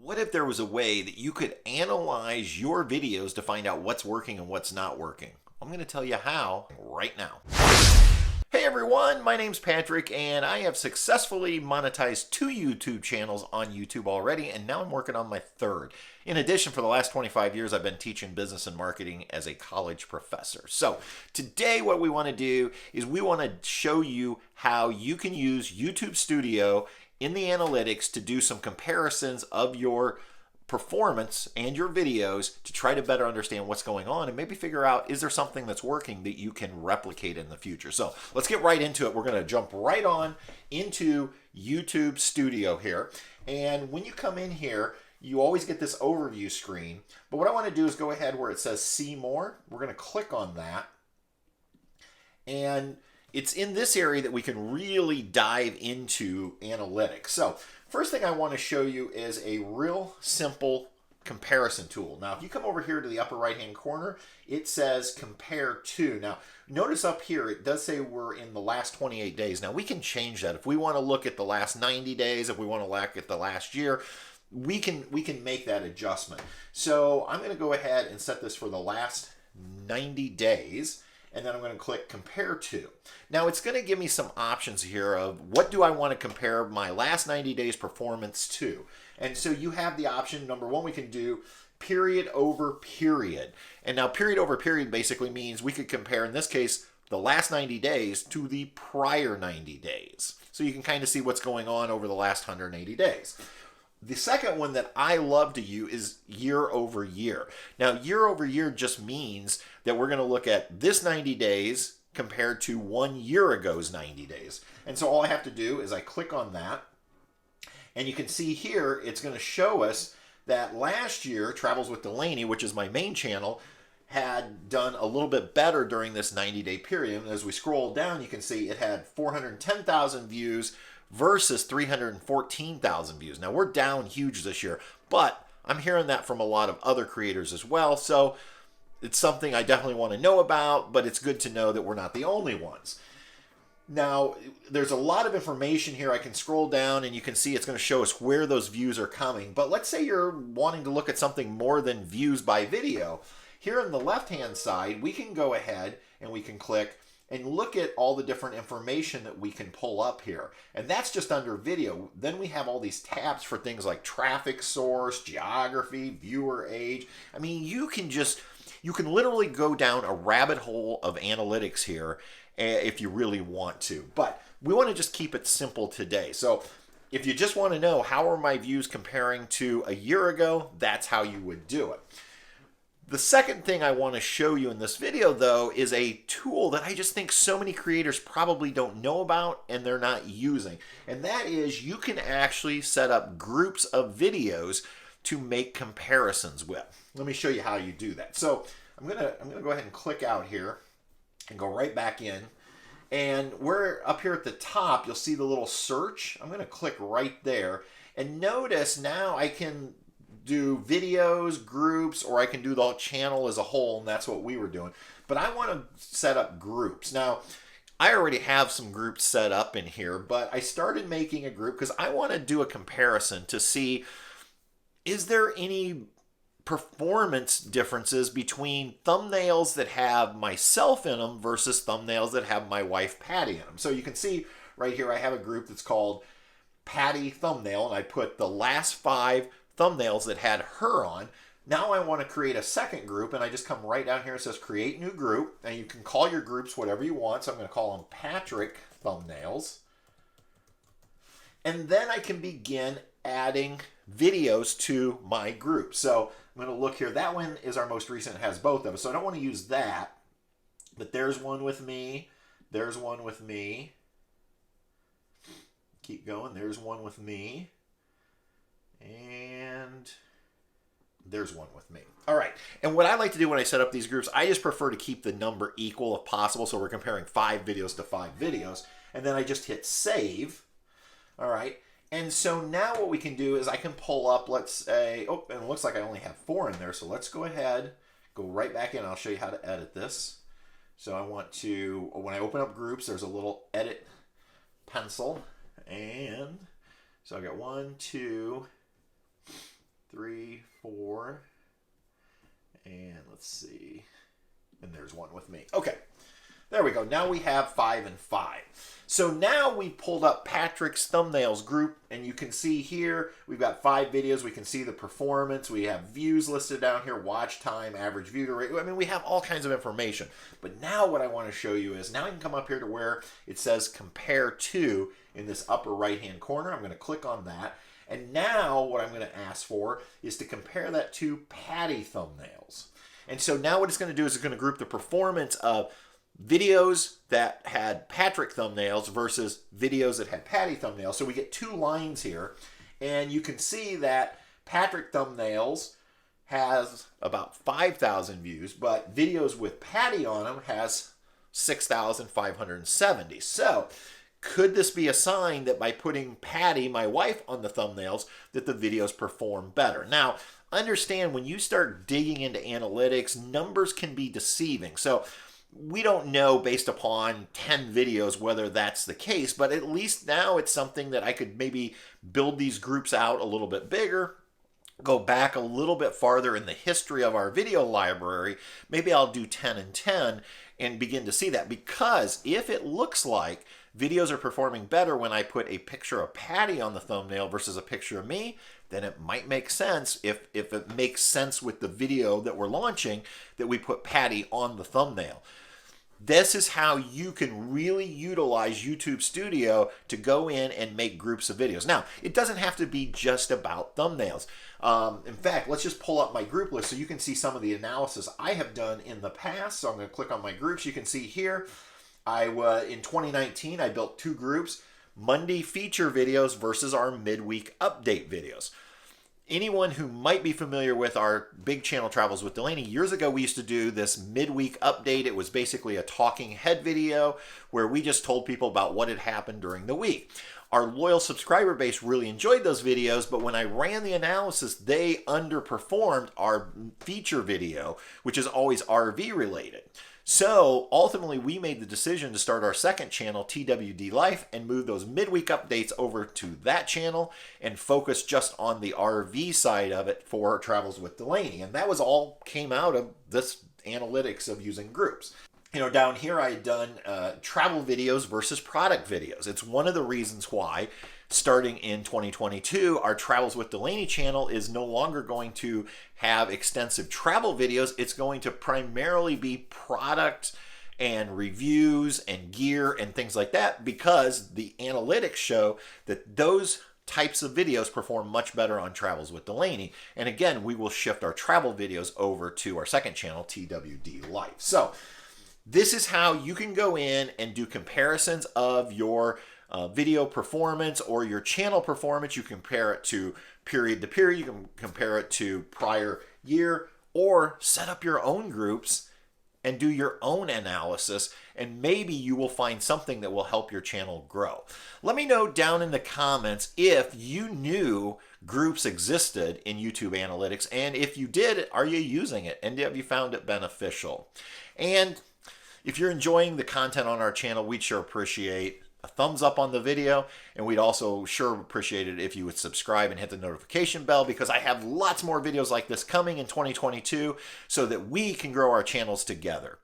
What if there was a way that you could analyze your videos to find out what's working and what's not working? I'm going to tell you how right now. Hey everyone, my name's Patrick and I have successfully monetized 2 YouTube channels on YouTube already, and now I'm working on my 3rd. In addition, for the last 25 years I've been teaching business and marketing as a college professor. So today what we want to do is we want to show you how you can use YouTube Studio in the analytics to do some comparisons of your performance and your videos to try to better understand what's going on and maybe figure out, is there something that's working that you can replicate in the future? So let's get right into it. We're going to jump right on into YouTube Studio here. And when you come in here, you always get this overview screen. But what I want to do is go ahead where it says see more. We're going to click on that. And it's in this area that we can really dive into analytics. So first thing I want to show you is a real simple comparison tool. Now, if you come over here to the upper right-hand corner, it says compare to. Now, notice up here, it does say we're in the last 28 days. Now, we can change that. If we want to look at the last 90 days, if we want to look at the last year, we can make that adjustment. So I'm going to go ahead and set this for the last 90 days. And then I'm going to click compare to. Now it's going to give me some options here of what do I want to compare my last 90 days performance to. And so you have the option, number one, we can do period over period. And now period over period basically means we could compare, in this case, the last 90 days to the prior 90 days. So you can kind of see what's going on over the last 180 days. The second one that I love to use is year over year. Now, year over year just means that we're going to look at this 90 days compared to 1 year ago's 90 days. And so all I have to do is I click on that. And you can see here, it's going to show us that last year, Travels with Delaney, which is my main channel, had done a little bit better during this 90-day period. And as we scroll down, you can see it had 410,000 views versus 314,000 views. Now we're down huge this year, but I'm hearing that from a lot of other creators as well. So it's something I definitely want to know about, but it's good to know that we're not the only ones. Now, there's a lot of information here. I can scroll down and you can see it's going to show us where those views are coming. But let's say you're wanting to look at something more than views by video. Here on the left-hand side, we can go ahead and we can click and look at all the different information that we can pull up here. And that's just under video. Then we have all these tabs for things like traffic source, geography, viewer age. I mean, you can literally go down a rabbit hole of analytics here if you really want to. But we want to just keep it simple today. So if you just want to know how are my views comparing to a year ago, that's how you would do it. The second thing I want to show you in this video, though, is a tool that I just think so many creators probably don't know about and they're not using. And that is you can actually set up groups of videos to make comparisons with. Let me show you how you do that. So I'm gonna go ahead and click out here and go right back in. And we're up here at the top, you'll see the little search. I'm going to click right there. And notice now I can do videos, groups, or I can do the whole channel as a whole, and that's what we were doing. But I want to set up groups. Now, I already have some groups set up in here, but I started making a group because I want to do a comparison to see, is there any performance differences between thumbnails that have myself in them versus thumbnails that have my wife Patty in them. So you can see right here I have a group that's called Patty Thumbnail, and I put the last 5 thumbnails that had her on. Now I want to create a second group, and I just come right down here. It says create new group, and you can call your groups whatever you want. So I'm going to call them Patrick Thumbnails. And then I can begin adding videos to my group. So I'm going to look here. That one is our most recent. It has both of us. So I don't want to use that. But there's one with me. There's one with me. Keep going. There's one with me. And there's one with me. All right. And what I like to do when I set up these groups, I just prefer to keep the number equal if possible. So we're comparing 5 videos to 5 videos. And then I just hit save. All right. And so now what we can do is I can pull up, let's say, oh, and it looks like I only have 4 in there. So let's go ahead, go right back in. I'll show you how to edit this. So I want to, when I open up groups, there's a little edit pencil. And so I got 1, 2, let's see. And there's one with me. Okay. There we go. Now we have 5 and 5. So now we pulled up Patrick's thumbnails group, and you can see here we've got 5 videos. We can see the performance. We have views listed down here, watch time, average view rate. I mean, we have all kinds of information. But now what I want to show you is now I can come up here to where it says compare to in this upper right-hand corner. I'm going to click on that. And now what I'm going to ask for is to compare that to Patty thumbnails. And so now what it's going to do is it's going to group the performance of videos that had Patrick thumbnails versus videos that had Patty thumbnails. So we get 2 lines here, and you can see that Patrick thumbnails has about 5,000 views, but videos with Patty on them has 6,570. So could this be a sign that by putting Patty, my wife, on the thumbnails, that the videos perform better? Now, understand when you start digging into analytics, numbers can be deceiving. So we don't know based upon 10 videos whether that's the case, but at least now it's something that I could maybe build these groups out a little bit bigger, go back a little bit farther in the history of our video library. Maybe I'll do 10 and 10 and begin to see that, because if it looks like videos are performing better when I put a picture of Patty on the thumbnail versus a picture of me, then it might make sense, if it makes sense with the video that we're launching, that we put Patty on the thumbnail. This is how you can really utilize YouTube Studio to go in and make groups of videos. Now, it doesn't have to be just about thumbnails. In fact, let's just pull up my group list so you can see some of the analysis I have done in the past. So I'm going to click on my groups. You can see here, in 2019, I built 2 groups, Monday feature videos versus our midweek update videos. Anyone who might be familiar with our big channel Travels with Delaney, years ago we used to do this midweek update. It was basically a talking head video where we just told people about what had happened during the week. Our loyal subscriber base really enjoyed those videos, but when I ran the analysis, they underperformed our feature video, which is always RV related. So ultimately, we made the decision to start our second channel, TWD Life, and move those midweek updates over to that channel and focus just on the RV side of it for Travels with Delaney. And that was all came out of this analytics of using groups. You know, down here I had done travel videos versus product videos. It's one of the reasons why, starting in 2022, our Travels with Delaney channel is no longer going to have extensive travel videos. It's going to primarily be product and reviews and gear and things like that, because the analytics show that those types of videos perform much better on Travels with Delaney. And again, we will shift our travel videos over to our second channel, TWD Life. So this is how you can go in and do comparisons of your video performance or your channel performance. You compare it to period, you can compare it to prior year, or set up your own groups and do your own analysis, and maybe you will find something that will help your channel grow. Let me know down in the comments if you knew groups existed in YouTube Analytics, and if you did, are you using it, and have you found it beneficial? And if you're enjoying the content on our channel, we'd sure appreciate a thumbs up on the video, and we'd also sure appreciate it if you would subscribe and hit the notification bell, because I have lots more videos like this coming in 2022 so that we can grow our channels together.